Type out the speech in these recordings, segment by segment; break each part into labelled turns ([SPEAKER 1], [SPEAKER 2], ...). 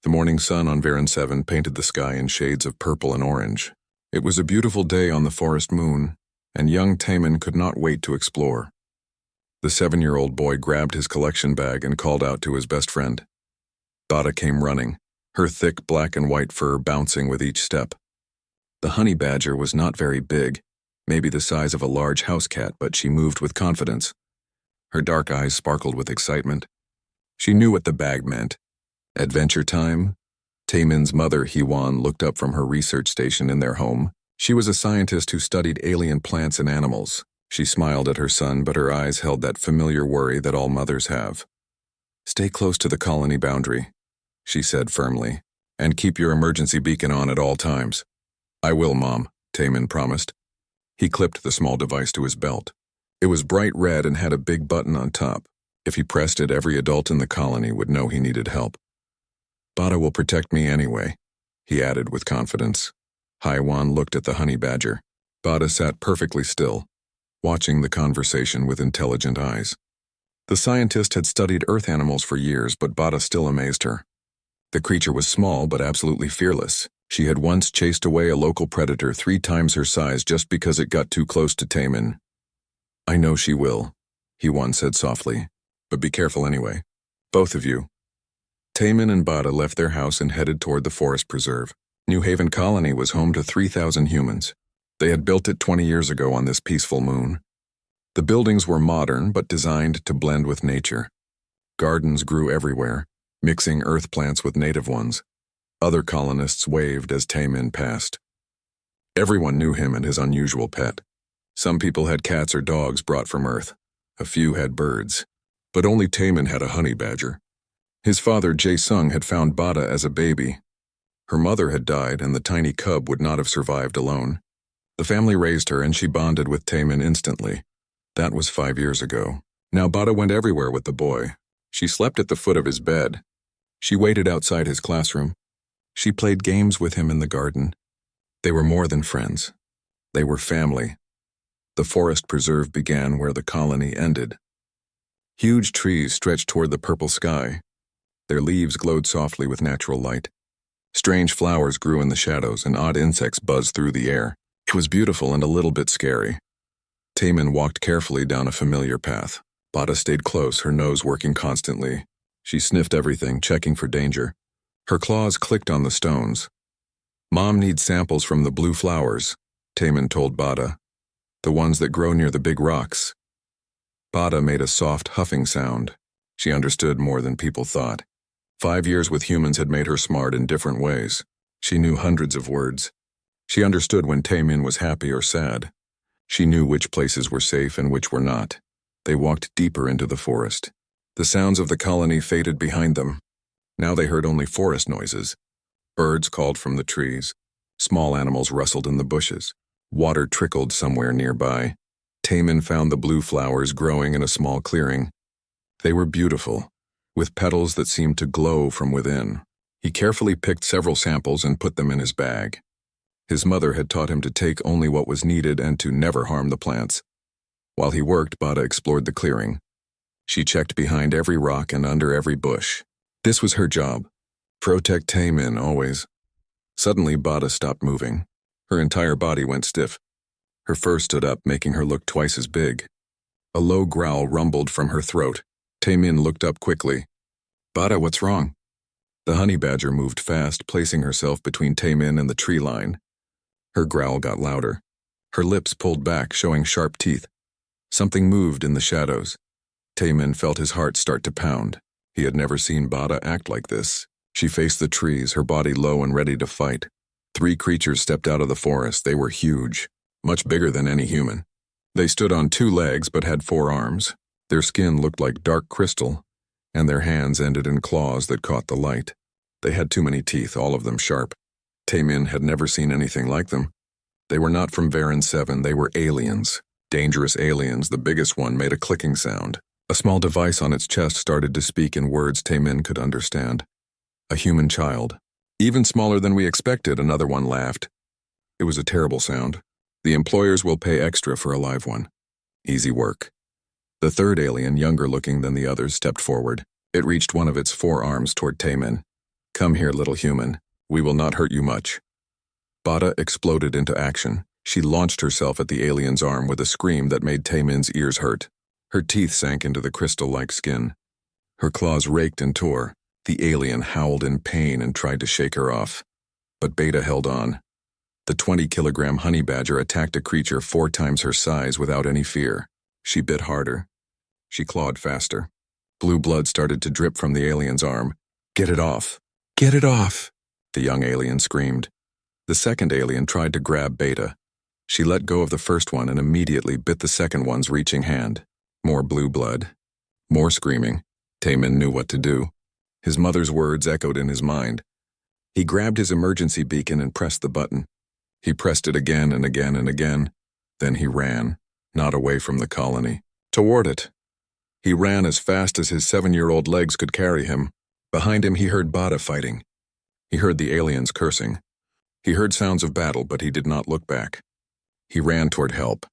[SPEAKER 1] The morning sun on Varan 7 painted the sky in shades of purple and orange. It was a beautiful day on the forest moon, and young Taman could not wait to explore. The 7-year-old boy grabbed his collection bag and called out to his best friend. Bada came running, her thick black and white fur bouncing with each step. The honey badger was not very big, maybe the size of a large house cat, but she moved with confidence. Her dark eyes sparkled with excitement. She knew what the bag meant. Adventure time? Taman's mother, Hewan, looked up from her research station in their home. She was a scientist who studied alien plants and animals. She smiled at her son, but her eyes held that familiar worry that all mothers have. "Stay close to the colony boundary," she said firmly, "and keep your emergency beacon on at all times." "I will, Mom," Taman promised. He clipped the small device to his belt. It was bright red and had a big button on top. If he pressed it, every adult in the colony would know he needed help. "Bada will protect me anyway," he added with confidence. Haiwan looked at the honey badger. Bada sat perfectly still, watching the conversation with intelligent eyes. The scientist had studied earth animals for years, but Bada still amazed her. The creature was small but absolutely fearless. She had once chased away a local predator 3 times her size just because it got too close to Taman. "I know she will," he once said softly, "but be careful anyway. Both of you." Taman and Bada left their house and headed toward the forest preserve. New Haven Colony was home to 3,000 humans. They had built it 20 years ago on this peaceful moon. The buildings were modern but designed to blend with nature. Gardens grew everywhere, mixing earth plants with native ones. Other colonists waved as Taman passed. Everyone knew him and his unusual pet. Some people had cats or dogs brought from Earth. A few had birds. But only Taman had a honey badger. His father, Jae-sung, had found Bada as a baby. Her mother had died, and the tiny cub would not have survived alone. The family raised her, and she bonded with Taman instantly. That was 5 years ago. Now Bada went everywhere with the boy. She slept at the foot of his bed. She waited outside his classroom. She played games with him in the garden. They were more than friends. They were family. The forest preserve began where the colony ended. Huge trees stretched toward the purple sky. Their leaves glowed softly with natural light. Strange flowers grew in the shadows, and odd insects buzzed through the air. It was beautiful and a little bit scary. Taman walked carefully down a familiar path. Bada stayed close, her nose working constantly. She sniffed everything, checking for danger. Her claws clicked on the stones. "Mom needs samples from the blue flowers," Taman told Bada. "The ones that grow near the big rocks." Bada made a soft huffing sound. She understood more than people thought. 5 years with humans had made her smart in different ways. She knew hundreds of words. She understood when Taman was happy or sad. She knew which places were safe and which were not. They walked deeper into the forest. The sounds of the colony faded behind them. Now they heard only forest noises. Birds called from the trees. Small animals rustled in the bushes. Water trickled somewhere nearby. Taman found the blue flowers growing in a small clearing. They were beautiful, with petals that seemed to glow from within. He carefully picked several samples and put them in his bag. His mother had taught him to take only what was needed and to never harm the plants. While he worked, Bada explored the clearing. She checked behind every rock and under every bush. This was her job. Protect Taman always. Suddenly, Bada stopped moving. Her entire body went stiff. Her fur stood up, making her look twice as big. A low growl rumbled from her throat. Taman looked up quickly. "Bada, what's wrong?" The honey badger moved fast, placing herself between Taman and the tree line. Her growl got louder. Her lips pulled back, showing sharp teeth. Something moved in the shadows. Taman felt his heart start to pound. He had never seen Bada act like this. She faced the trees, her body low and ready to fight. 3 creatures stepped out of the forest. They were huge, much bigger than any human. They stood on 2 legs but had 4 arms. Their skin looked like dark crystal, and their hands ended in claws that caught the light. They had too many teeth, all of them sharp. Taman had never seen anything like them. They were not from Varan 7, they were aliens. Dangerous aliens. The biggest one made a clicking sound. A small device on its chest started to speak in words Taman could understand. A human child. "Even smaller than we expected," another one laughed. It was a terrible sound. "The employers will pay extra for a live one." Easy work. The third alien, younger looking than the others, stepped forward. It reached one of its 4 arms toward Taman. Come here, little human. We will not hurt you much. Bada exploded into action. She launched herself at the alien's arm with a scream that made Taemin's ears hurt. Her teeth sank into the crystal-like skin. Her claws raked and tore. The alien howled in pain and tried to shake her off. But Beta held on. The 20-kilogram honey badger attacked a creature 4 times her size without any fear. She bit harder. She clawed faster. Blue blood started to drip from the alien's arm. Get it off! Get it off! The young alien screamed. The second alien tried to grab Beta. She let go of the first one and immediately bit the second one's reaching hand. More blue blood. More screaming. Taemin knew what to do. His mother's words echoed in his mind. He grabbed his emergency beacon and pressed the button. He pressed it again and again and again. Then he ran, not away from the colony, toward it. He ran as fast as his 7-year-old legs could carry him. Behind him he heard Bada fighting. He heard the aliens cursing. He heard sounds of battle, but he did not look back. He ran toward help,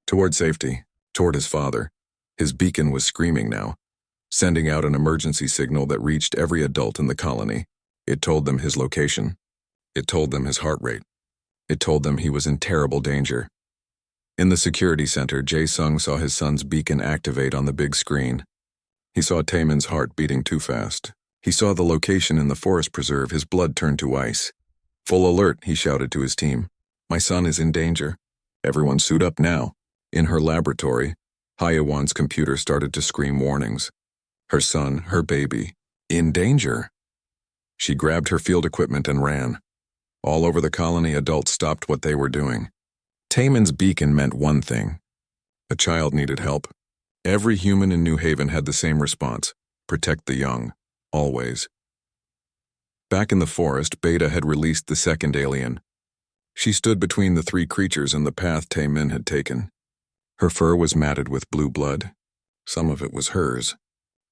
[SPEAKER 1] toward safety, toward his father. His beacon was screaming now, sending out an emergency signal that reached every adult in the colony. It told them his location. It told them his heart rate. It told them he was in terrible danger. In the security center, Jae-sung saw his son's beacon activate on the big screen. He saw Taemin's heart beating too fast. He saw the location in the forest preserve. His blood turned to ice. Full alert, he shouted to his team. My son is in danger. Everyone suit up now. In her laboratory, Hyewan's computer started to scream warnings. Her son, her baby, in danger. She grabbed her field equipment and ran. All over the colony, adults stopped what they were doing. Taemin's beacon meant one thing. A child needed help. Every human in New Haven had the same response. Protect the young. Always. Back in the forest, Beta had released the second alien. She stood between the 3 creatures and the path Taemin had taken. Her fur was matted with blue blood. Some of it was hers.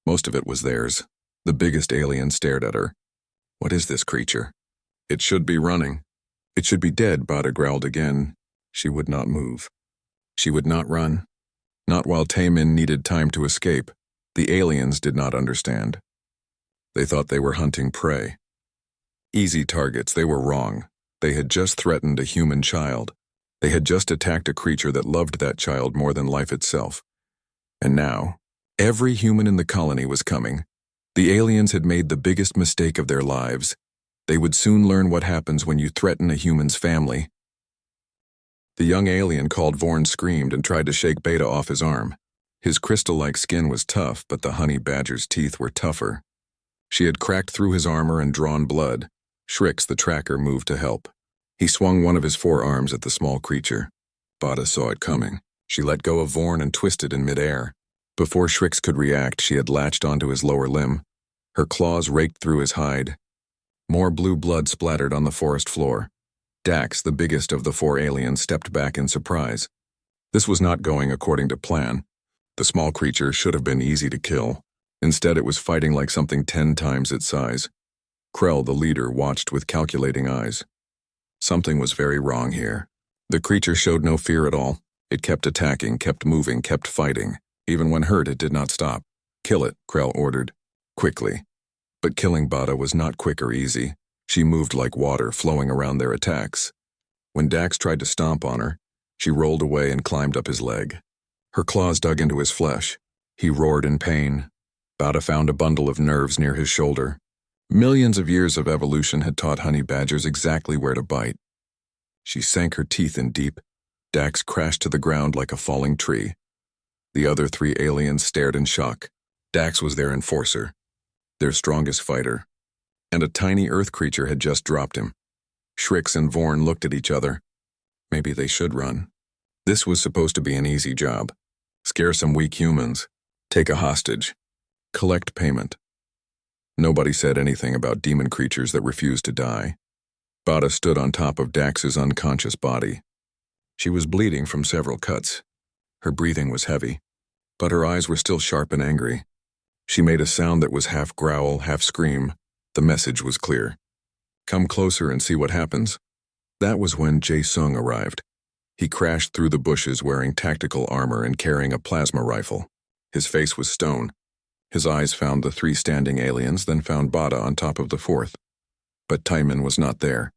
[SPEAKER 1] Most of it was theirs. The biggest alien stared at her. What is this creature? It should be running. It should be dead, Bada growled again. She would not move. She would not run. Not while Taemin needed time to escape. The aliens did not understand. They thought they were hunting prey. Easy targets, they were wrong. They had just threatened a human child. They had just attacked a creature that loved that child more than life itself. And now, every human in the colony was coming. The aliens had made the biggest mistake of their lives. They would soon learn what happens when you threaten a human's family. The young alien called Vorn screamed and tried to shake Beta off his arm. His crystal-like skin was tough, but the honey badger's teeth were tougher. She had cracked through his armor and drawn blood. Shrix, the tracker, moved to help. He swung one of his 4 arms at the small creature. Bada saw it coming. She let go of Vorn and twisted in midair. Before Shrix could react, she had latched onto his lower limb. Her claws raked through his hide. More blue blood splattered on the forest floor. Dax, the biggest of the 4 aliens, stepped back in surprise. This was not going according to plan. The small creature should have been easy to kill. Instead, it was fighting like something 10 times its size. Krell, the leader, watched with calculating eyes. Something was very wrong here. The creature showed no fear at all. It kept attacking, kept moving, kept fighting. Even when hurt, it did not stop. Kill it, Krell ordered. Quickly. But killing Bada was not quick or easy. She moved like water, flowing around their attacks. When Dax tried to stomp on her, she rolled away and climbed up his leg. Her claws dug into his flesh. He roared in pain. Bada found a bundle of nerves near his shoulder. Millions of years of evolution had taught honey badgers exactly where to bite. She sank her teeth in deep. Dax crashed to the ground like a falling tree. The other 3 aliens stared in shock. Dax was their enforcer, their strongest fighter, and a tiny earth creature had just dropped him. Shrix and Vorn looked at each other. Maybe they should run. This was supposed to be an easy job. Scare some weak humans. Take a hostage. Collect payment. Nobody said anything about demon creatures that refused to die. Bada stood on top of Dax's unconscious body. She was bleeding from several cuts. Her breathing was heavy, but her eyes were still sharp and angry. She made a sound that was half growl, half scream. The message was clear. Come closer and see what happens. That was when Jae-sung arrived. He crashed through the bushes wearing tactical armor and carrying a plasma rifle. His face was stone. His eyes found the 3 standing aliens, then found Bada on top of the 4th. but Timon was not there.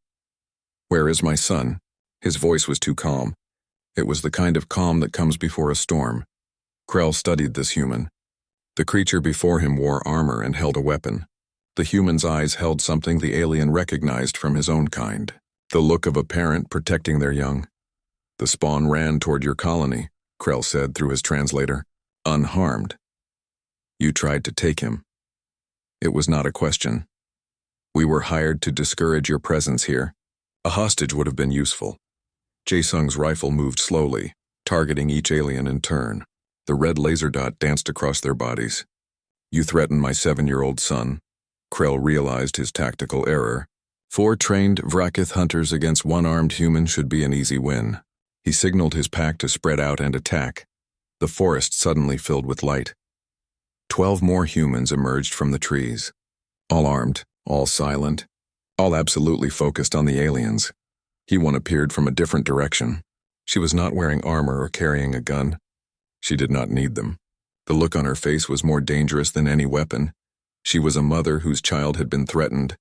[SPEAKER 1] "Where is my son?" His voice was too calm. It was the kind of calm that comes before a storm. Krell studied this human. The creature before him wore armor and held a weapon. The human's eyes held something the alien recognized from his own kind. The look of a parent protecting their young. "The spawn ran toward your colony," Krell said through his translator, "unharmed. You tried to take him." It was not a question. "We were hired to discourage your presence here. A hostage would have been useful." Jae-sung's rifle moved slowly, targeting each alien in turn. The red laser dot danced across their bodies. "You threatened my 7-year-old son." Krell realized his tactical error. 4 trained Vrakith hunters against 1 armed human should be an easy win. He signaled his pack to spread out and attack. The forest suddenly filled with light. 12 more humans emerged from the trees. All armed, all silent, all absolutely focused on the aliens. One appeared from a different direction. She was not wearing armor or carrying a gun. She did not need them. The look on her face was more dangerous than any weapon. She was a mother whose child had been threatened.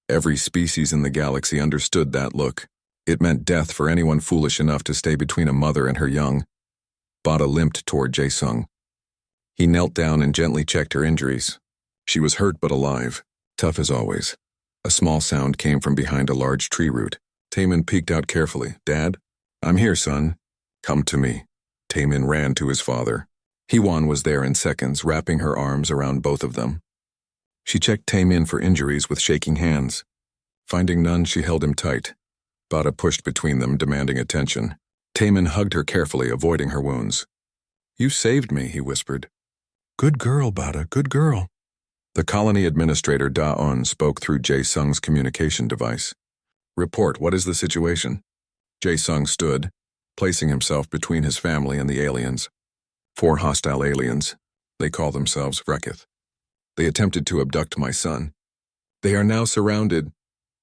[SPEAKER 1] Every species in the galaxy understood that look. It meant death for anyone foolish enough to stay between a mother and her young. Bada limped toward Jae-sung. He knelt down and gently checked her injuries. She was hurt but alive, tough as always. A small sound came from behind a large tree root. Taemin peeked out carefully. "Dad? I'm here, son. Come to me." Taemin ran to his father. Hewan was there in seconds, wrapping her arms around both of them. She checked Taemin for injuries with shaking hands. Finding none, she held him tight. Bada pushed between them, demanding attention. Taemin hugged her carefully, avoiding her wounds. "You saved me," he whispered. "Good girl, Bada, good girl." The colony administrator Da-on spoke through Jae-sung's communication device. "Report, what is the situation?" Jae-sung stood, placing himself between his family and the aliens. 4 hostile aliens. They call themselves Vrakith. They attempted to abduct my son. They are now surrounded.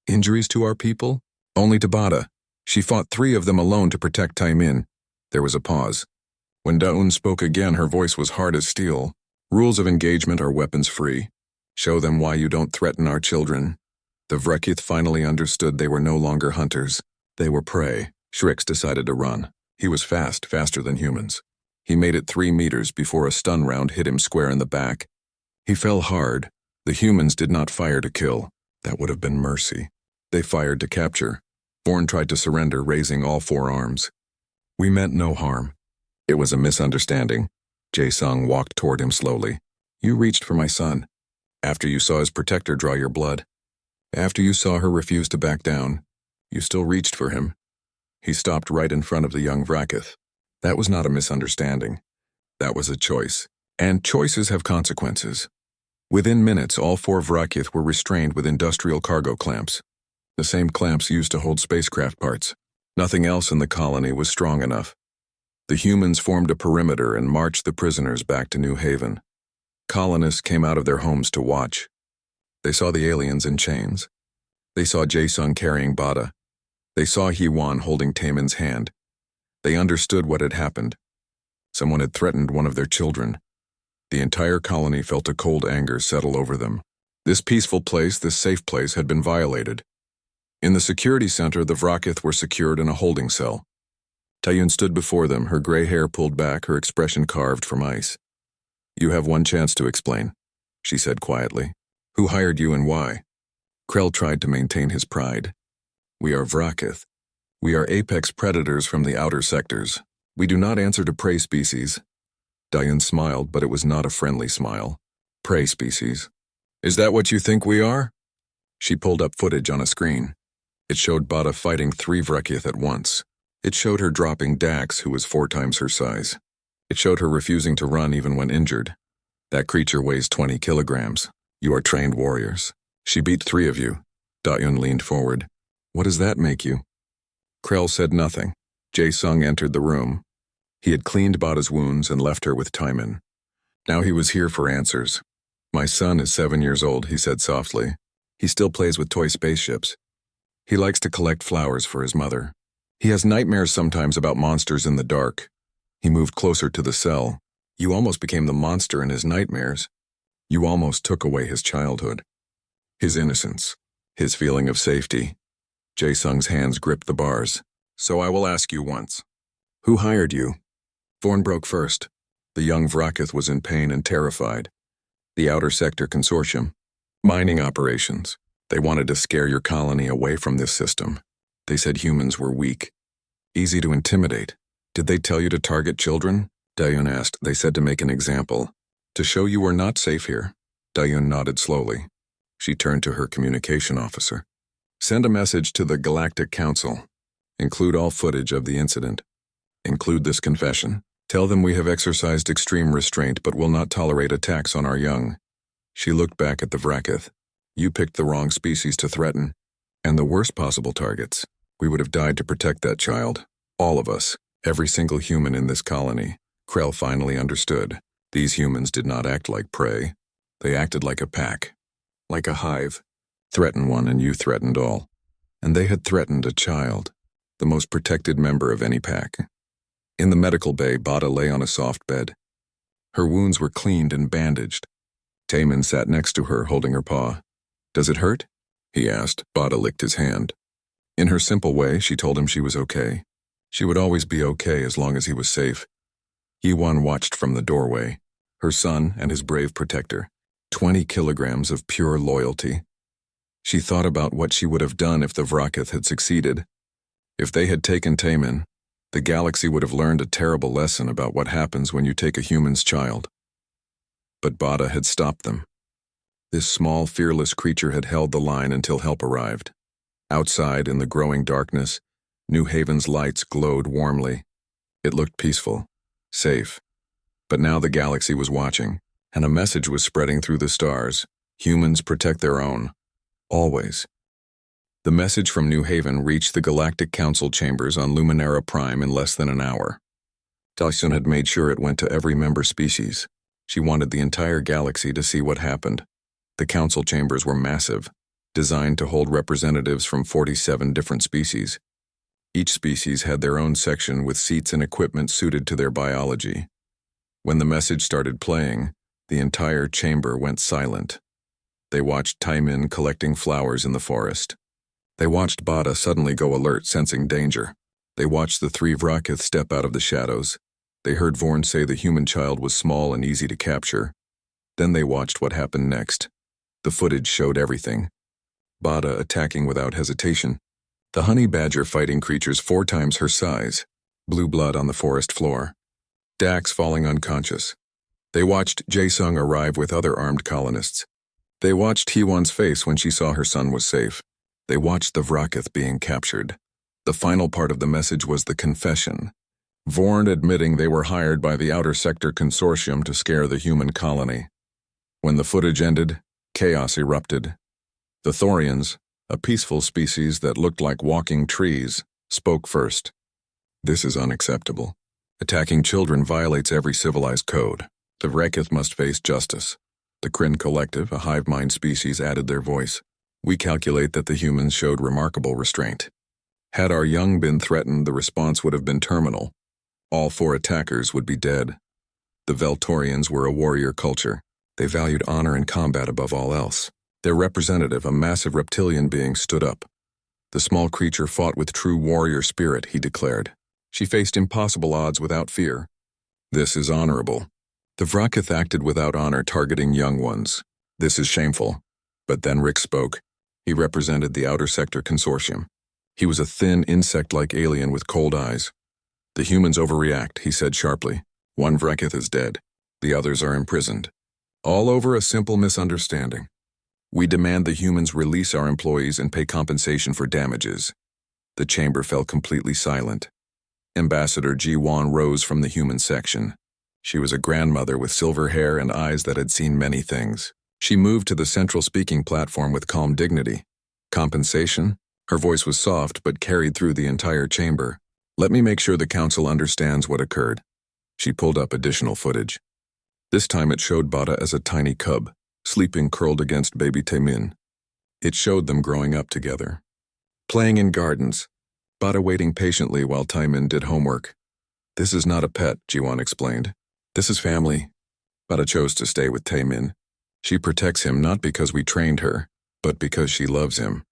[SPEAKER 1] Injuries to our people? Only to Bada. She fought 3 of them alone to protect Taemin. There was a pause. When Da-un spoke again, her voice was hard as steel. "Rules of engagement are weapons-free. Show them why you don't threaten our children." The Vrakith finally understood they were no longer hunters. They were prey. Shrix decided to run. He was fast, faster than humans. He made it 3 meters before a stun round hit him square in the back. He fell hard. The humans did not fire to kill. That would have been mercy. They fired to capture. Born tried to surrender, raising all 4 arms. "We meant no harm. It was a misunderstanding." Jae-sung walked toward him slowly. "You reached for my son. After you saw his protector draw your blood. After you saw her refuse to back down, you still reached for him." He stopped right in front of the young Vrakith. That was not a misunderstanding. That was a choice. And choices have consequences. Within minutes, all 4 Vrakith were restrained with industrial cargo clamps. The same clamps used to hold spacecraft parts. Nothing else in the colony was strong enough. The humans formed a perimeter and marched the prisoners back to New Haven. Colonists came out of their homes to watch. They saw the aliens in chains. They saw Jae-sung carrying Bada. They saw Hewan holding Taemin's hand. They understood what had happened. Someone had threatened one of their children. The entire colony felt a cold anger settle over them. This peaceful place, this safe place, had been violated. In the security center, the Vrakith were secured in a holding cell. Taeyun stood before them, her gray hair pulled back, her expression carved from ice. "You have one chance to explain," she said quietly. "Who hired you and why?" Krell tried to maintain his pride. "We are Vrakith. We are apex predators from the outer sectors. We do not answer to prey species." Taeyun smiled, but it was not a friendly smile. "Prey species. Is that what you think we are?" She pulled up footage on a screen. It showed Bada fighting 3 Vrakith at once. It showed her dropping Dax, who was 4 times her size. It showed her refusing to run even when injured. "That creature weighs 20 kilograms. You are trained warriors. She beat 3 of you." Taeyun leaned forward. "What does that make you?" Krell said nothing. Jae-sung entered the room. He had cleaned Bada's wounds and left her with Taemin. Now he was here for answers. "My son is 7 years old," he said softly. "He still plays with toy spaceships. He likes to collect flowers for his mother. He has nightmares sometimes about monsters in the dark." He moved closer to the cell. "You almost became the monster in his nightmares. You almost took away his childhood. His innocence. His feeling of safety. Jae-sung's hands gripped the bars. So I will ask you once. Who hired you? Thorn broke first. The young Vrakith was in pain and terrified. The Outer Sector Consortium. Mining operations. They wanted to scare your colony away from this system. They said humans were weak. Easy to intimidate. Did they tell you to target children? Dayun asked. They said to make an example. To show you were not safe here. Dayun nodded slowly. She turned to her communication officer. Send a message to the Galactic Council. Include all footage of the incident. Include this confession. Tell them we have exercised extreme restraint but will not tolerate attacks on our young. She looked back at the Vrakith. You picked the wrong species to threaten. And the worst possible targets. We would have died to protect that child. All of us. Every single human in this colony. Krell finally understood. These humans did not act like prey. They acted like a pack. Like a hive. Threaten one and you threatened all. And they had threatened a child. The most protected member of any pack. In the medical bay, Bada lay on a soft bed. Her wounds were cleaned and bandaged. Taemin sat next to her, holding her paw. Does it hurt? He asked. Bada licked his hand. In her simple way, she told him she was okay. She would always be okay as long as he was safe. Yiwan watched from the doorway. Her son and his brave protector. 20 kilograms of pure loyalty. She thought about what she would have done if the Vrakith had succeeded. If they had taken Taemin, the galaxy would have learned a terrible lesson about what happens when you take a human's child. But Bada had stopped them. This small, fearless creature had held the line until help arrived. Outside, in the growing darkness, New Haven's lights glowed warmly. It looked peaceful, safe. But now the galaxy was watching, and a message was spreading through the stars. Humans protect their own. Always. The message from New Haven reached the Galactic Council chambers on Luminara Prime in less than an hour. Daesun had made sure it went to every member species. She wanted the entire galaxy to see what happened. The council chambers were massive, designed to hold representatives from 47 different species. Each species had their own section with seats and equipment suited to their biology. When the message started playing, the entire chamber went silent. They watched Taemin collecting flowers in the forest. They watched Bada suddenly go alert, sensing danger. They watched the 3 Vrakith step out of the shadows. They heard Vorn say the human child was small and easy to capture. Then they watched what happened next. The footage showed everything. Bada attacking without hesitation. The honey badger fighting creatures 4 times her size. Blue blood on the forest floor. Dax falling unconscious. They watched Jae-sung arrive with other armed colonists. They watched Heewon's face when she saw her son was safe. They watched the Vrakith being captured. The final part of the message was the confession. Vorn admitting they were hired by the Outer Sector Consortium to scare the human colony. When the footage ended, chaos erupted. The Thorians, a peaceful species that looked like walking trees, spoke first. This is unacceptable. Attacking children violates every civilized code. The Vrakith must face justice. The Kryn Collective, a hive mind species, added their voice. We calculate that the humans showed remarkable restraint. Had our young been threatened, the response would have been terminal. All 4 attackers would be dead. The Veltorians were a warrior culture. They valued honor and combat above all else. Their representative, a massive reptilian being, stood up. The small creature fought with true warrior spirit, he declared. She faced impossible odds without fear. This is honorable. The Vrakith acted without honor, targeting young ones. This is shameful. But then Rick spoke. He represented the Outer Sector Consortium. He was a thin, insect-like alien with cold eyes. The humans overreact, he said sharply. 1 Vrakith is dead. The others are imprisoned. All over a simple misunderstanding. We demand the humans release our employees and pay compensation for damages. The chamber fell completely silent. Ambassador Ji-won rose from the human section. She was a grandmother with silver hair and eyes that had seen many things. She moved to the central speaking platform with calm dignity. Compensation? Her voice was soft but carried through the entire chamber. Let me make sure the council understands what occurred. She pulled up additional footage. This time it showed Bada as a tiny cub, sleeping curled against baby Taemin. It showed them growing up together. Playing in gardens, Bada waiting patiently while Taemin did homework. This is not a pet, Ji-won explained. This is family. Bada chose to stay with Taemin. She protects him not because we trained her, but because she loves him.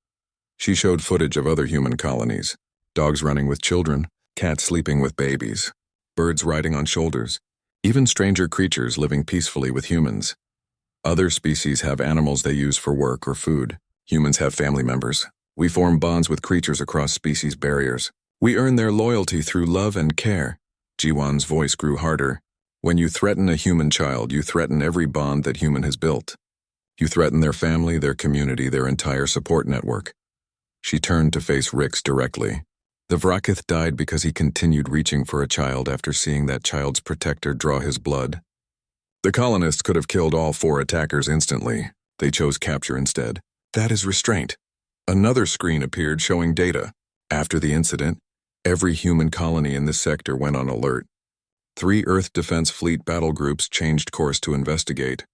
[SPEAKER 1] She showed footage of other human colonies, dogs running with children, cats sleeping with babies, birds riding on shoulders, even stranger creatures living peacefully with humans. Other species have animals they use for work or food. Humans have family members. We form bonds with creatures across species barriers. We earn their loyalty through love and care. Jiwan's voice grew harder. When you threaten a human child, you threaten every bond that human has built. You threaten their family, their community, their entire support network. She turned to face Rix directly. The Vrakith died because he continued reaching for a child after seeing that child's protector draw his blood. The colonists could have killed all 4 attackers instantly. They chose capture instead. That is restraint. Another screen appeared showing data. After the incident, every human colony in this sector went on alert. 3 Earth Defense Fleet battle groups changed course to investigate.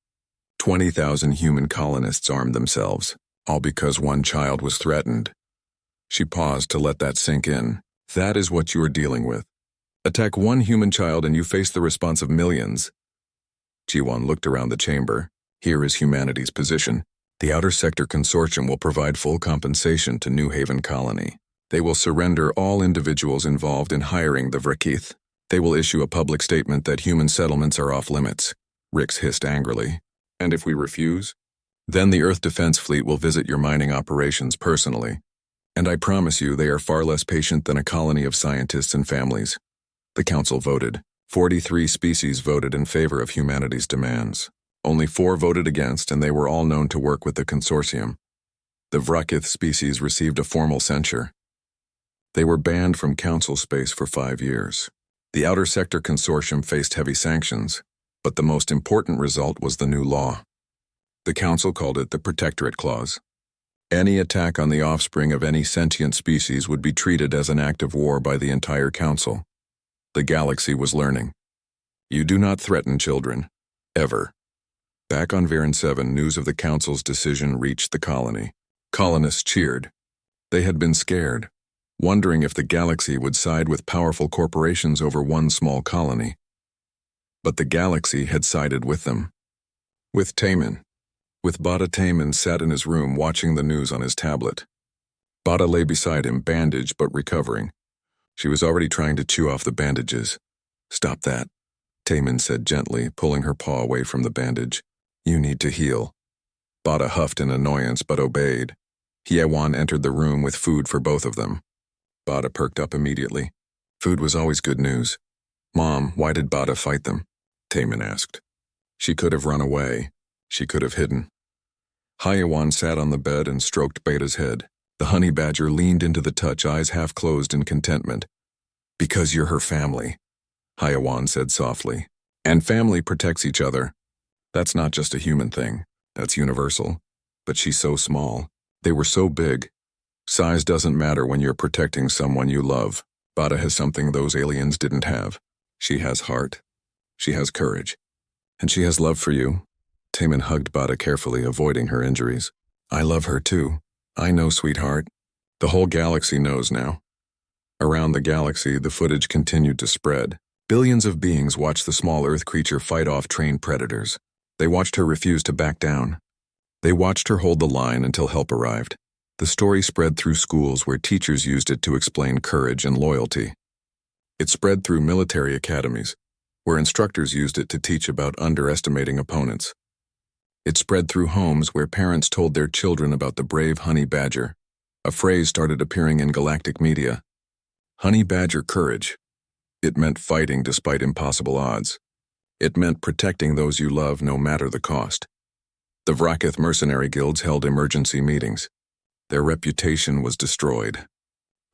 [SPEAKER 1] 20,000 human colonists armed themselves, all because one child was threatened. She paused to let that sink in. That is what you are dealing with. Attack one human child and you face the response of millions. Jiwan looked around the chamber. Here is humanity's position. The Outer Sector Consortium will provide full compensation to New Haven Colony. They will surrender all individuals involved in hiring the Vrakith. They will issue a public statement that human settlements are off limits. Rix hissed angrily. And if we refuse? Then the Earth Defense Fleet will visit your mining operations personally. And I promise you they are far less patient than a colony of scientists and families. The Council voted. 43 species voted in favor of humanity's demands. Only 4 voted against, and they were all known to work with the consortium. The Vrakith species received a formal censure. They were banned from Council space for 5 years. The Outer Sector Consortium faced heavy sanctions, but the most important result was the new law. The Council called it the Protectorate Clause. Any attack on the offspring of any sentient species would be treated as an act of war by the entire Council. The galaxy was learning. You do not threaten children. Ever. Back on Viren 7, news of the Council's decision reached the colony. Colonists cheered. They had been scared, wondering if the galaxy would side with powerful corporations over one small colony. But the galaxy had sided with them. With Taman. With Bada. Taman sat in his room watching the news on his tablet. Bada lay beside him, bandaged but recovering. She was already trying to chew off the bandages. Stop that, Taman said gently, pulling her paw away from the bandage. You need to heal. Bada huffed in annoyance but obeyed. Hyewan entered the room with food for both of them. Bada perked up immediately. Food was always good news. Mom, why did Bada fight them? Taman asked. She could have run away. She could have hidden. Hyewan sat on the bed and stroked Beta's head. The honey badger leaned into the touch, eyes half closed in contentment. Because you're her family, Hyewan said softly. And family protects each other. That's not just a human thing. That's universal. But she's so small. They were so big. Size doesn't matter when you're protecting someone you love. Bada has something those aliens didn't have. She has heart. She has courage. And she has love for you. Taman hugged Bada carefully, avoiding her injuries. I love her too. I know, sweetheart. The whole galaxy knows now. Around the galaxy, the footage continued to spread. Billions of beings watched the small Earth creature fight off trained predators. They watched her refuse to back down. They watched her hold the line until help arrived. The story spread through schools where teachers used it to explain courage and loyalty. It spread through military academies, where instructors used it to teach about underestimating opponents. It spread through homes where parents told their children about the brave honey badger. A phrase started appearing in galactic media. Honey badger courage. It meant fighting despite impossible odds. It meant protecting those you love no matter the cost. The Vrakith mercenary guilds held emergency meetings. Their reputation was destroyed.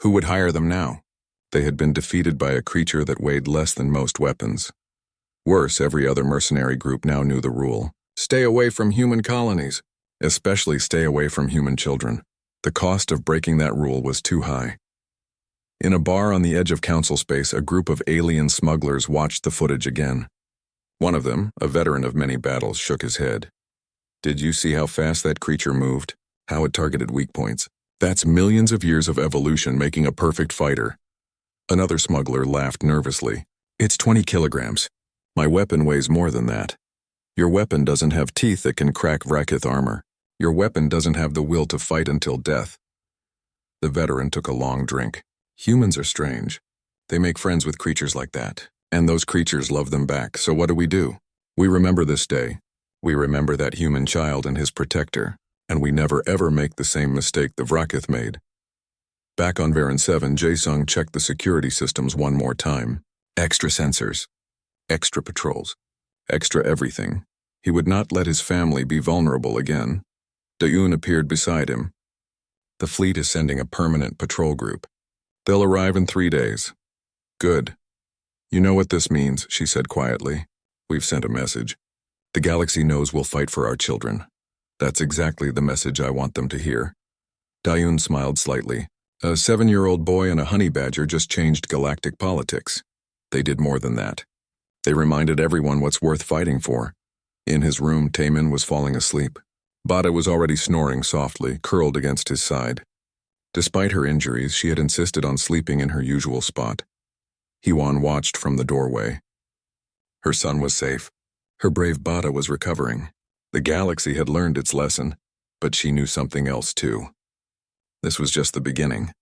[SPEAKER 1] Who would hire them now? They had been defeated by a creature that weighed less than most weapons. Worse, every other mercenary group now knew the rule. Stay away from human colonies. Especially stay away from human children. The cost of breaking that rule was too high. In a bar on the edge of Council space, a group of alien smugglers watched the footage again. One of them, a veteran of many battles, shook his head. Did you see how fast that creature moved? How it targeted weak points? That's millions of years of evolution making a perfect fighter. Another smuggler laughed nervously. It's 20 kilograms. My weapon weighs more than that. Your weapon doesn't have teeth that can crack Vrakith armor. Your weapon doesn't have the will to fight until death. The veteran took a long drink. Humans are strange. They make friends with creatures like that, and those creatures love them back, so what do? We remember this day. We remember that human child and his protector, and we never ever make the same mistake the Vrakith made. Back on Varan 7, Jae-sung checked the security systems one more time. Extra sensors. Extra patrols. Extra everything. He would not let his family be vulnerable again. Da-yoon appeared beside him. The fleet is sending a permanent patrol group. They'll arrive in 3 days. Good. You know what this means, she said quietly. We've sent a message. The galaxy knows we'll fight for our children. That's exactly the message I want them to hear. Da-yoon smiled slightly. A 7-year-old boy and a honey badger just changed galactic politics. They did more than that. They reminded everyone what's worth fighting for. In his room, Taemin was falling asleep. Bada was already snoring softly, curled against his side. Despite her injuries, she had insisted on sleeping in her usual spot. Hee-won watched from the doorway. Her son was safe. Her brave Bada was recovering. The galaxy had learned its lesson, but she knew something else too. This was just the beginning.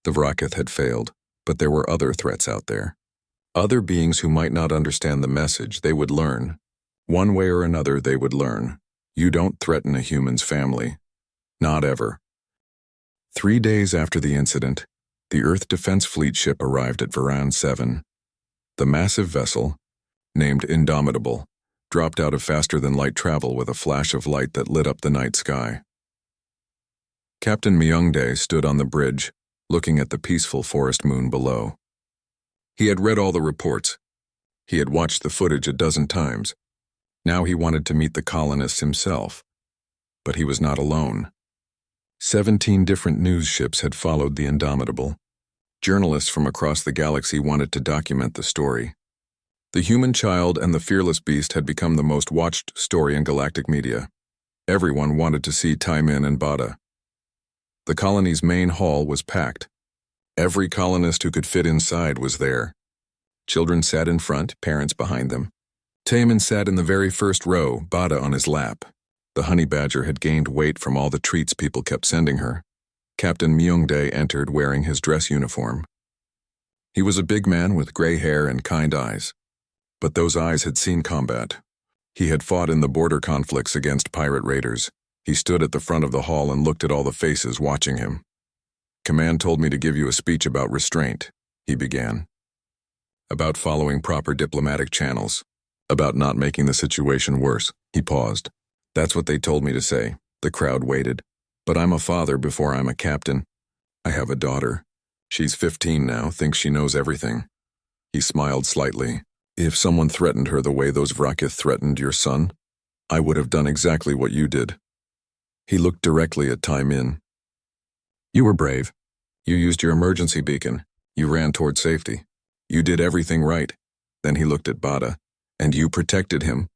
[SPEAKER 1] The Vrakith had failed, but there were other threats out there. Other beings who might not understand the message. They would learn. One way or another, they would learn. You don't threaten a human's family. Not ever. 3 days after the incident, the Earth Defense Fleet ship arrived at Varan 7. The massive vessel, named Indomitable, dropped out of faster-than-light travel with a flash of light that lit up the night sky. Captain Myungdae stood on the bridge, looking at the peaceful forest moon below. He had read all the reports. He had watched the footage a dozen times. Now he wanted to meet the colonists himself. But he was not alone. 17 different news ships had followed the Indomitable. Journalists from across the galaxy wanted to document the story. The human child and the fearless beast had become the most watched story in galactic media. Everyone wanted to see Taemin and Bada. The colony's main hall was packed. Every colonist who could fit inside was there. Children sat in front, parents behind them. Taemin sat in the very first row, Bada on his lap. The honey badger had gained weight from all the treats people kept sending her. Captain Myungdae entered wearing his dress uniform. He was a big man with gray hair and kind eyes. But those eyes had seen combat. He had fought in the border conflicts against pirate raiders. He stood at the front of the hall and looked at all the faces watching him. Command told me to give you a speech about restraint, he began. About following proper diplomatic channels. About not making the situation worse. He paused. That's what they told me to say. The crowd waited. But I'm a father before I'm a captain. I have a daughter. She's 15 now, thinks she knows everything. He smiled slightly. If someone threatened her the way those Vrakith threatened your son, I would have done exactly what you did. He looked directly at Taemin. You were brave. You used your emergency beacon. You ran toward safety. You did everything right. Then he looked at Bada. And you protected him.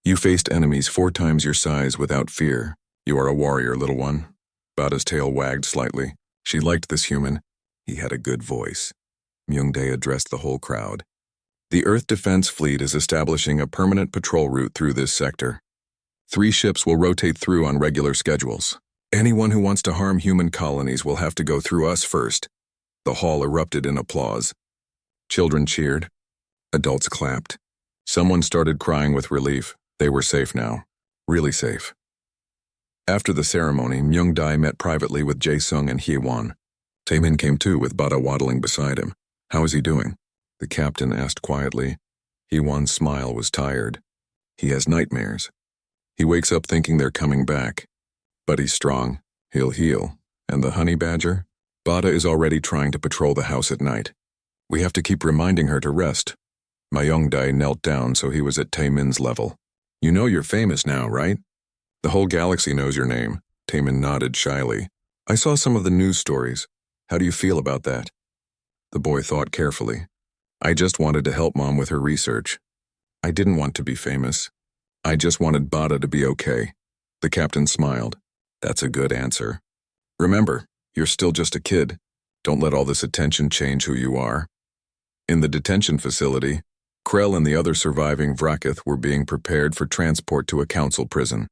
[SPEAKER 1] You faced enemies 4 times your size without fear. You are a warrior, little one. Bada's tail wagged slightly. She liked this human. He had a good voice. Myungdae addressed the whole crowd. The Earth Defense Fleet is establishing a permanent patrol route through this sector. 3 ships will rotate through on regular schedules. Anyone who wants to harm human colonies will have to go through us first. The hall erupted in applause. Children cheered. Adults clapped. Someone started crying with relief. They were safe now. Really safe. After the ceremony, Myungdae met privately with Jae-sung and Hee-won. Taemin came too, with Bada waddling beside him. How is he doing? The captain asked quietly. Hee-won's smile was tired. He has nightmares. He wakes up thinking they're coming back. But he's strong. He'll heal. And the honey badger? Bada is already trying to patrol the house at night. We have to keep reminding her to rest. Myungdae knelt down so he was at Taemin's level. You know you're famous now, right? The whole galaxy knows your name. Taemin nodded shyly. I saw some of the news stories. How do you feel about that? The boy thought carefully. I just wanted to help Mom with her research. I didn't want to be famous. I just wanted Bada to be okay. The captain smiled. That's a good answer. Remember, you're still just a kid. Don't let all this attention change who you are. In the detention facility, Krell and the other surviving Vrakith were being prepared for transport to a council prison.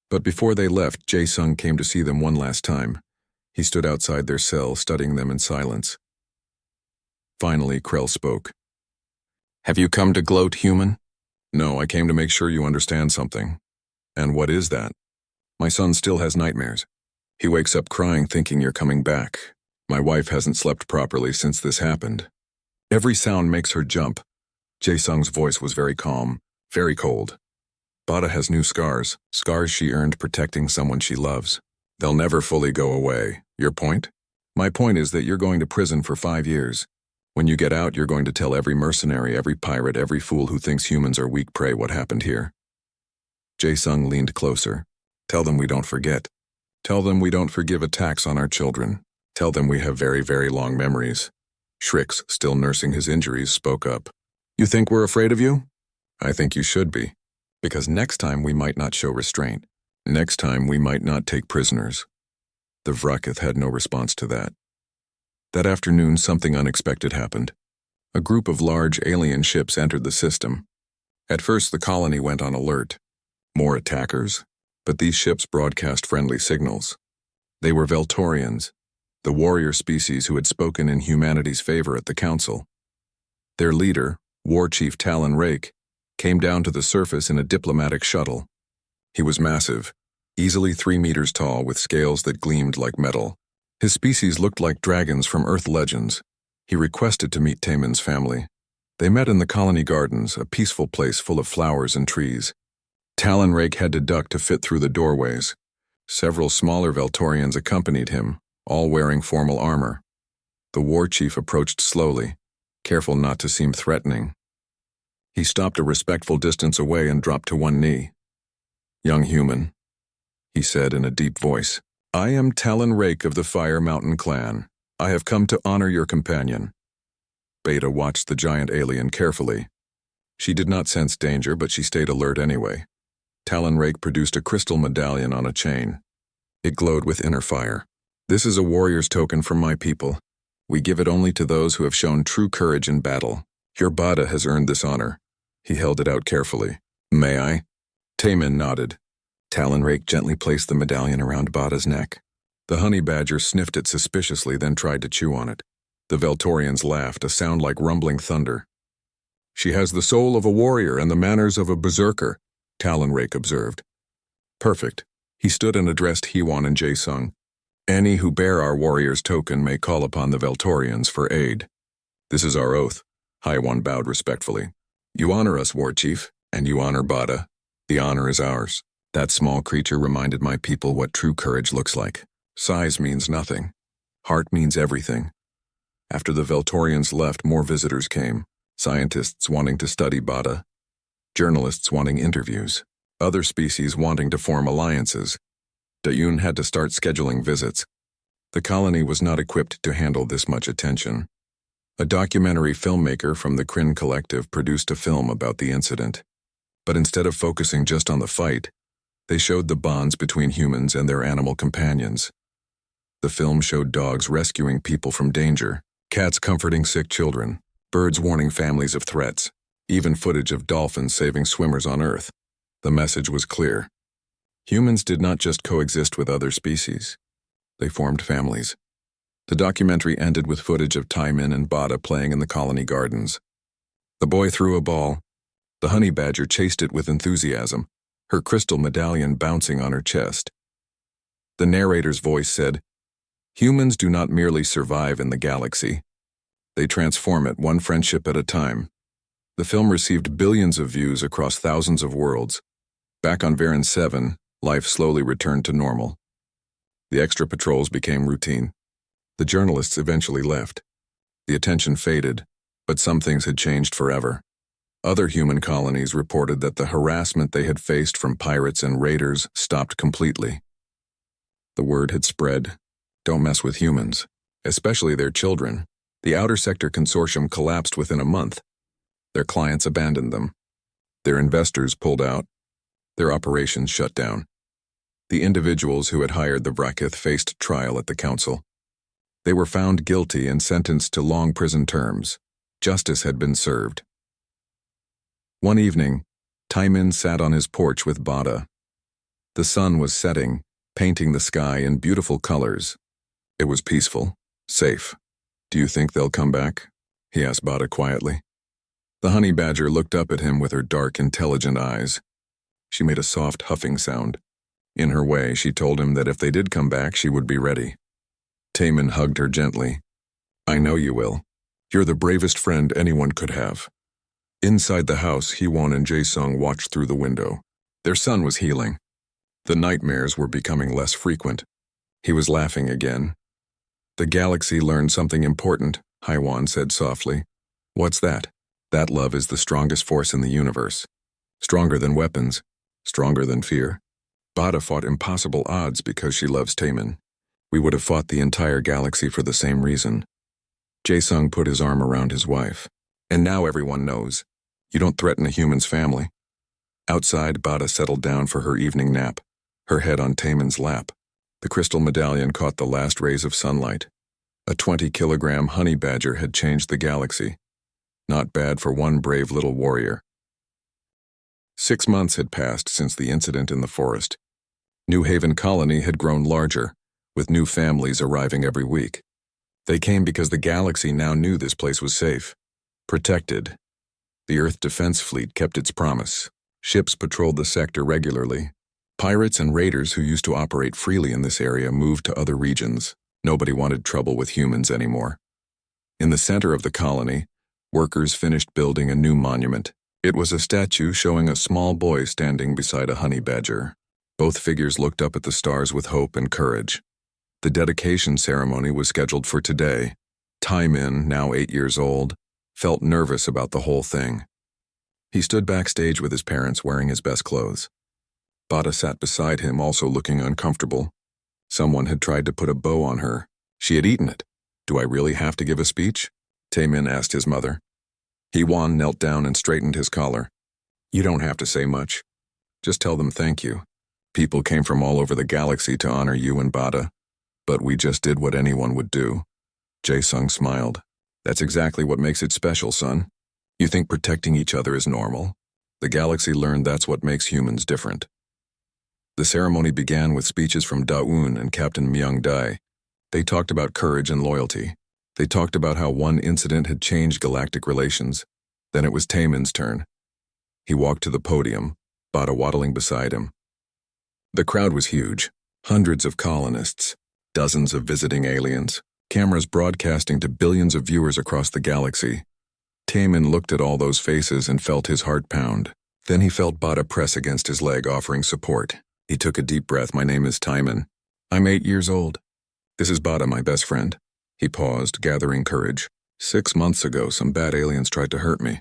[SPEAKER 1] But before they left, Jae-sung came to see them one last time. He stood outside their cell, studying them in silence. Finally, Krell spoke. "Have you come to gloat, human?" "No, I came to make sure you understand something." "And what is that?" "My son still has nightmares. He wakes up crying thinking you're coming back. My wife hasn't slept properly since this happened. Every sound makes her jump." Jae-sung's voice was very calm, very cold. "Bada has new scars she earned protecting someone she loves. They'll never fully go away. Your point?" "My point is that you're going to prison for 5 years. When you get out, you're going to tell every mercenary, every pirate, every fool who thinks humans are weak prey what happened here." Jae-sung leaned closer. "Tell them we don't forget. Tell them we don't forgive attacks on our children. Tell them we have very, very long memories." Shrix, still nursing his injuries, spoke up. "You think we're afraid of you?" "I think you should be. Because next time we might not show restraint. Next time we might not take prisoners." The Vrakith had no response to that. That afternoon, something unexpected happened. A group of large alien ships entered the system. At first, the colony went on alert. More attackers? But these ships broadcast friendly signals. They were Veltorians, the warrior species who had spoken in humanity's favor at the council. Their leader, War Chief Talon Rake, came down to the surface in a diplomatic shuttle. He was massive, easily 3 meters tall with scales that gleamed like metal. His species looked like dragons from Earth legends. He requested to meet Taemin's family. They met in the colony gardens, a peaceful place full of flowers and trees. Talon Rake had to duck to fit through the doorways. Several smaller Veltorians accompanied him, all wearing formal armor. The war chief approached slowly, careful not to seem threatening. He stopped a respectful distance away and dropped to one knee. "Young human," he said in a deep voice, "I am Talon Rake of the Fire Mountain clan. I have come to honor your companion." Beta watched the giant alien carefully. She did not sense danger, but she stayed alert anyway. Talon Rake produced a crystal medallion on a chain. It glowed with inner fire. "This is a warrior's token from my people. We give it only to those who have shown true courage in battle. Your Bada has earned this honor." He held it out carefully. "May I?" Taemin nodded. Talon Rake gently placed the medallion around Bada's neck. The honey badger sniffed it suspiciously, then tried to chew on it. The Veltorians laughed, a sound like rumbling thunder. "She has the soul of a warrior and the manners of a berserker," Talon Rake observed. "Perfect." He stood and addressed Heewon and Jae-sung. "Any who bear our warrior's token may call upon the Veltorians for aid." "This is our oath." Heewon bowed respectfully. "You honor us, War Chief, and you honor Bada. The honor is ours." That small creature reminded my people what true courage looks like. Size means nothing. Heart means everything. After the Veltorians left, more visitors came. Scientists wanting to study Bada. Journalists wanting interviews. Other species wanting to form alliances. Dayun had to start scheduling visits. The colony was not equipped to handle this much attention. A documentary filmmaker from the Kryn Collective produced a film about the incident. But instead of focusing just on the fight, they showed the bonds between humans and their animal companions. The film showed dogs rescuing people from danger, cats comforting sick children, birds warning families of threats, even footage of dolphins saving swimmers on Earth. The message was clear. Humans did not just coexist with other species. They formed families. The documentary ended with footage of Taemin and Bada playing in the colony gardens. The boy threw a ball. The honey badger chased it with enthusiasm, her crystal medallion bouncing on her chest. The narrator's voice said, "Humans do not merely survive in the galaxy. They transform it one friendship at a time." The film received billions of views across thousands of worlds. Back on Varan 7, life slowly returned to normal. The extra patrols became routine. The journalists eventually left. The attention faded, but some things had changed forever. Other human colonies reported that the harassment they had faced from pirates and raiders stopped completely. The word had spread, "Don't mess with humans, especially their children." The Outer Sector Consortium collapsed within a month. Their clients abandoned them. Their investors pulled out. Their operations shut down. The individuals who had hired the Vrakith faced trial at the council. They were found guilty and sentenced to long prison terms. Justice had been served. One evening, Taemin sat on his porch with Bada. The sun was setting, painting the sky in beautiful colors. It was peaceful, safe. Do you think they'll come back? He asked Bada quietly. The honey badger looked up at him with her dark, intelligent eyes. She made a soft huffing sound. In her way, she told him that if they did come back, she would be ready. Taemin hugged her gently. I know you will. You're the bravest friend anyone could have. Inside the house, Hee-won and Jae-sung watched through the window. Their son was healing. The nightmares were becoming less frequent. He was laughing again. The galaxy learned something important, Hee-won said softly. What's that? That love is the strongest force in the universe. Stronger than weapons. Stronger than fear. Bada fought impossible odds because she loves Taemin. We would have fought the entire galaxy for the same reason. Jae-sung put his arm around his wife. And now everyone knows. You don't threaten a human's family. Outside, Bada settled down for her evening nap, her head on Taemin's lap. The crystal medallion caught the last rays of sunlight. A 20-kilogram honey badger had changed the galaxy. Not bad for one brave little warrior. 6 months had passed since the incident in the forest. New Haven Colony had grown larger, with new families arriving every week. They came because the galaxy now knew this place was safe, protected. The Earth Defense Fleet kept its promise. Ships patrolled the sector regularly. Pirates and raiders who used to operate freely in this area moved to other regions. Nobody wanted trouble with humans anymore. In the center of the colony, workers finished building a new monument. It was a statue showing a small boy standing beside a honey badger. Both figures looked up at the stars with hope and courage. The dedication ceremony was scheduled for today. Taemin, now 8 years old, felt nervous about the whole thing. He stood backstage with his parents wearing his best clothes. Bada sat beside him, also looking uncomfortable. Someone had tried to put a bow on her. She had eaten it. Do I really have to give a speech? Taemin asked his mother. Hee-won knelt down and straightened his collar. You don't have to say much. Just tell them thank you. People came from all over the galaxy to honor you and Bada. But we just did what anyone would do. Jae-sung smiled. That's exactly what makes it special, son. You think protecting each other is normal? The galaxy learned that's what makes humans different. The ceremony began with speeches from Da-eun and Captain Myung-dae. They talked about courage and loyalty. They talked about how one incident had changed galactic relations. Then it was Taemin's turn. He walked to the podium, Bada waddling beside him. The crowd was huge. Hundreds of colonists, dozens of visiting aliens, cameras broadcasting to billions of viewers across the galaxy. Taemin looked at all those faces and felt his heart pound. Then he felt Bada press against his leg, offering support. He took a deep breath. My name is Taemin. I'm 8 years old. This is Bada, my best friend. He paused, gathering courage. 6 months ago, some bad aliens tried to hurt me.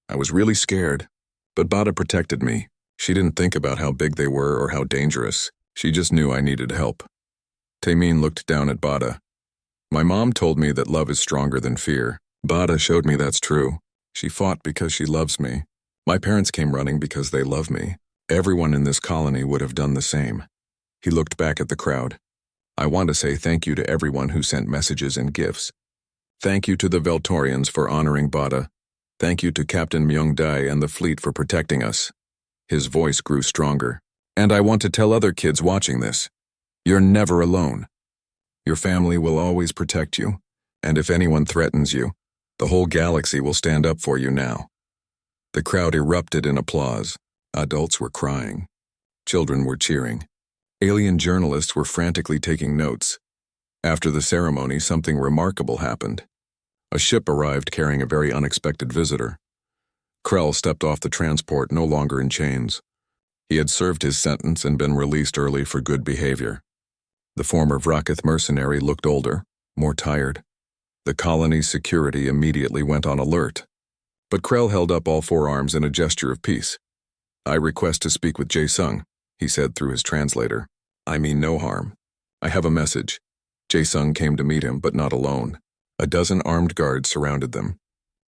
[SPEAKER 1] I was really scared, but Bada protected me. She didn't think about how big they were or how dangerous. She just knew I needed help. Taemin looked down at Bada. My mom told me that love is stronger than fear. Bada showed me that's true. She fought because she loves me. My parents came running because they love me. Everyone in this colony would have done the same. He looked back at the crowd. I want to say thank you to everyone who sent messages and gifts. Thank you to the Veltorians for honoring Bada. Thank you to Captain Myung-dae and the fleet for protecting us. His voice grew stronger. And I want to tell other kids watching this. You're never alone. Your family will always protect you. And if anyone threatens you, the whole galaxy will stand up for you now. The crowd erupted in applause. Adults were crying. Children were cheering. Alien journalists were frantically taking notes. After the ceremony, something remarkable happened. A ship arrived carrying a very unexpected visitor. Krell stepped off the transport, no longer in chains. He had served his sentence and been released early for good behavior. The former Vrakith mercenary looked older, more tired. The colony's security immediately went on alert. But Krell held up all 4 arms in a gesture of peace. I request to speak with Jae-sung, he said through his translator. I mean no harm. I have a message. Jae-sung came to meet him, but not alone. A dozen armed guards surrounded them.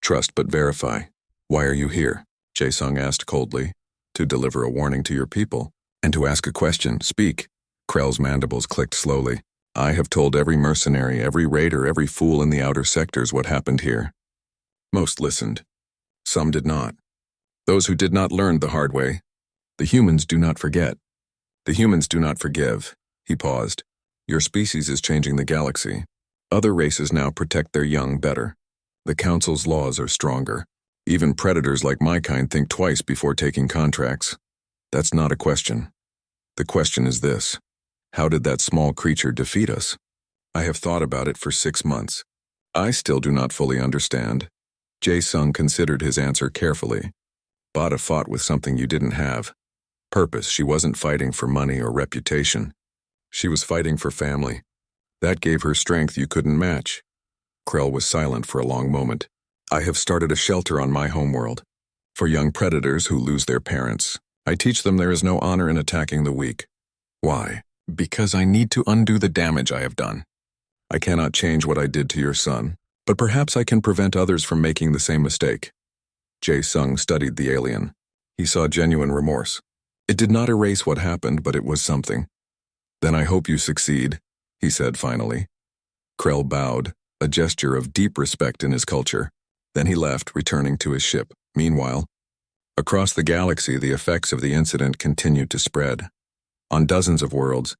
[SPEAKER 1] Trust but verify. Why are you here? Jae-sung asked coldly. To deliver a warning to your people. And to ask a question. Speak. Krell's mandibles clicked slowly. I have told every mercenary, every raider, every fool in the outer sectors what happened here. Most listened. Some did not. Those who did not learn the hard way. The humans do not forget. The humans do not forgive. He paused. Your species is changing the galaxy. Other races now protect their young better. The Council's laws are stronger. Even predators like my kind think twice before taking contracts. That's not a question. The question is this: how did that small creature defeat us? I have thought about it for 6 months. I still do not fully understand. Jae-sung considered his answer carefully. Bada fought with something you didn't have. Purpose. She wasn't fighting for money or reputation. She was fighting for family. That gave her strength you couldn't match. Krell was silent for a long moment. I have started a shelter on my homeworld. For young predators who lose their parents, I teach them there is no honor in attacking the weak. Why? Because I need to undo the damage I have done. I cannot change what I did to your son, but perhaps I can prevent others from making the same mistake. Jae-sung studied the alien. He saw genuine remorse. It did not erase what happened, but it was something. Then I hope you succeed, he said finally. Krell bowed, a gesture of deep respect in his culture. Then he left, returning to his ship. Meanwhile, across the galaxy, the effects of the incident continued to spread. On dozens of worlds,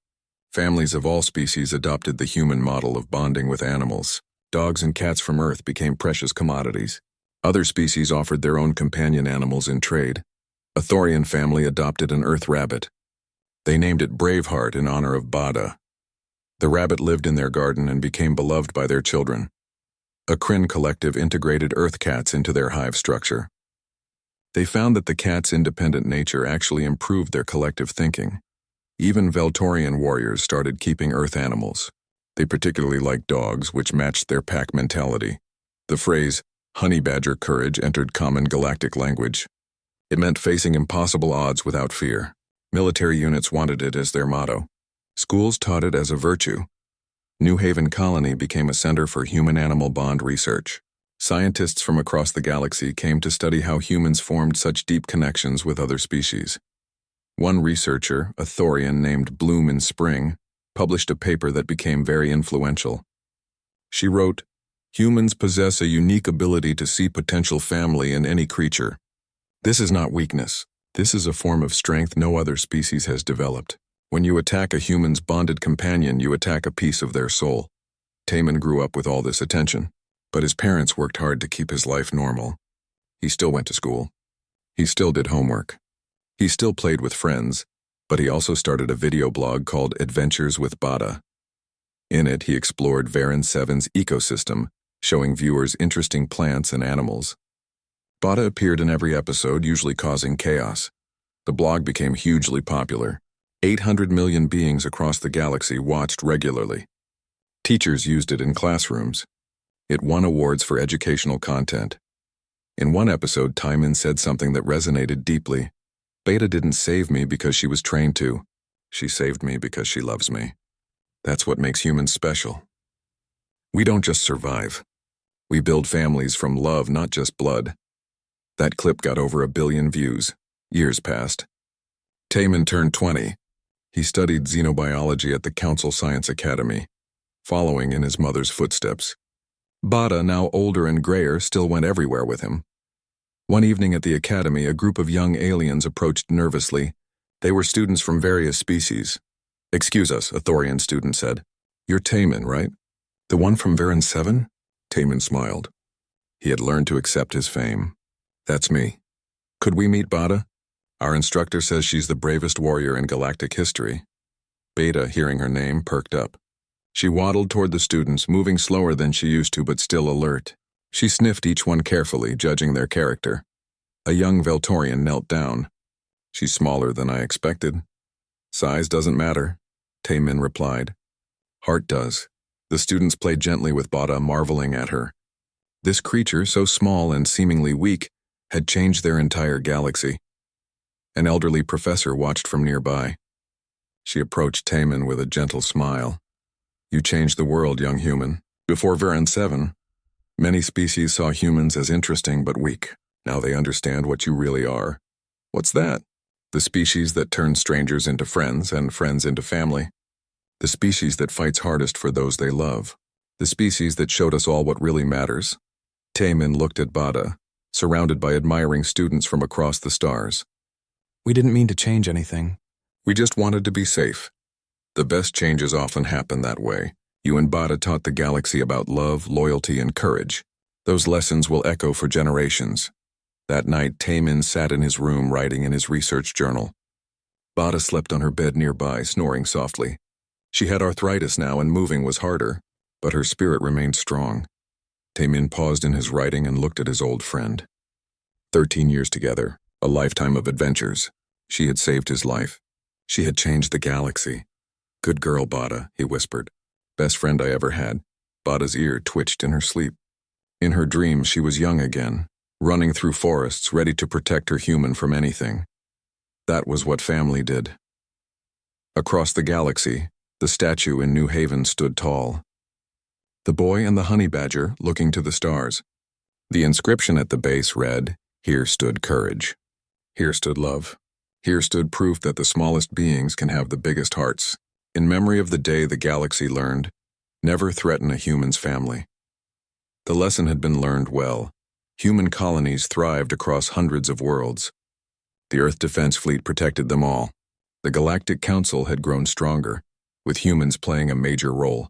[SPEAKER 1] families of all species adopted the human model of bonding with animals. Dogs and cats from Earth became precious commodities. Other species offered their own companion animals in trade. A Thorian family adopted an Earth rabbit. They named it Braveheart in honor of Bada. The rabbit lived in their garden and became beloved by their children. A Kryn collective integrated Earth cats into their hive structure. They found that the cat's independent nature actually improved their collective thinking. Even Veltorian warriors started keeping Earth animals. They particularly liked dogs, which matched their pack mentality. The phrase, honey badger courage, entered common galactic language. It meant facing impossible odds without fear. Military units wanted it as their motto. Schools taught it as a virtue. New Haven Colony became a center for human-animal bond research. Scientists from across the galaxy came to study how humans formed such deep connections with other species. One researcher, a Thorian named Bloom in Spring, published a paper that became very influential. She wrote, "Humans possess a unique ability to see potential family in any creature. This is not weakness. This is a form of strength no other species has developed. When you attack a human's bonded companion, you attack a piece of their soul." Taemin grew up with all this attention, but his parents worked hard to keep his life normal. He still went to school. He still did homework. He still played with friends, but he also started a video blog called Adventures with Bada. In it, he explored Varan 7's ecosystem, showing viewers interesting plants and animals. Bada appeared in every episode, usually causing chaos. The blog became hugely popular. 800 million beings across the galaxy watched regularly. Teachers used it in classrooms. It won awards for educational content. In one episode, Taemin said something that resonated deeply. Beta didn't save me because she was trained to. She saved me because she loves me. That's what makes humans special. We don't just survive. We build families from love, not just blood. That clip got over 1 billion views. Years passed. Taemin turned 20. He studied xenobiology at the Council Science Academy, following in his mother's footsteps. Bada, now older and grayer, still went everywhere with him. One evening at the academy, a group of young aliens approached nervously. They were students from various species. "Excuse us," a Thorian student said. "You're Taemin, right? The one from Varan 7? Taemin smiled. He had learned to accept his fame. "That's me. Could we meet Bada? Our instructor says she's the bravest warrior in galactic history." Beta, hearing her name, perked up. She waddled toward the students, moving slower than she used to, but still alert. She sniffed each one carefully, judging their character. A young Veltorian knelt down. "She's smaller than I expected." "Size doesn't matter," Taemin replied. "Heart does." The students played gently with Bada, marveling at her. This creature, so small and seemingly weak, had changed their entire galaxy. An elderly professor watched from nearby. She approached Taemin with a gentle smile. "You changed the world, young human. Before Varan 7, many species saw humans as interesting but weak. Now they understand what you really are." "What's that?" "The species that turns strangers into friends and friends into family. The species that fights hardest for those they love. The species that showed us all what really matters." Taemin looked at Bada, surrounded by admiring students from across the stars. "We didn't mean to change anything. We just wanted to be safe." The best changes often happen that way. You and Bada taught the galaxy about love, loyalty, and courage. Those lessons will echo for generations. That night, Taemin sat in his room writing in his research journal. Bada slept on her bed nearby, snoring softly. She had arthritis now and moving was harder, but her spirit remained strong. Taemin paused in his writing and looked at his old friend. 13 years together, a lifetime of adventures. She had saved his life. She had changed the galaxy. "Good girl, Bada," he whispered. "Best friend I ever had." Bada's ear twitched in her sleep. In her dreams, she was young again, running through forests, ready to protect her human from anything. That was what family did. Across the galaxy, the statue in New Haven stood tall. The boy and the honey badger looking to the stars. The inscription at the base read, "Here stood courage. Here stood love. Here stood proof that the smallest beings can have the biggest hearts." In memory of the day the galaxy learned, never threaten a human's family. The lesson had been learned well. Human colonies thrived across hundreds of worlds. The Earth Defense Fleet protected them all. The Galactic Council had grown stronger, with humans playing a major role.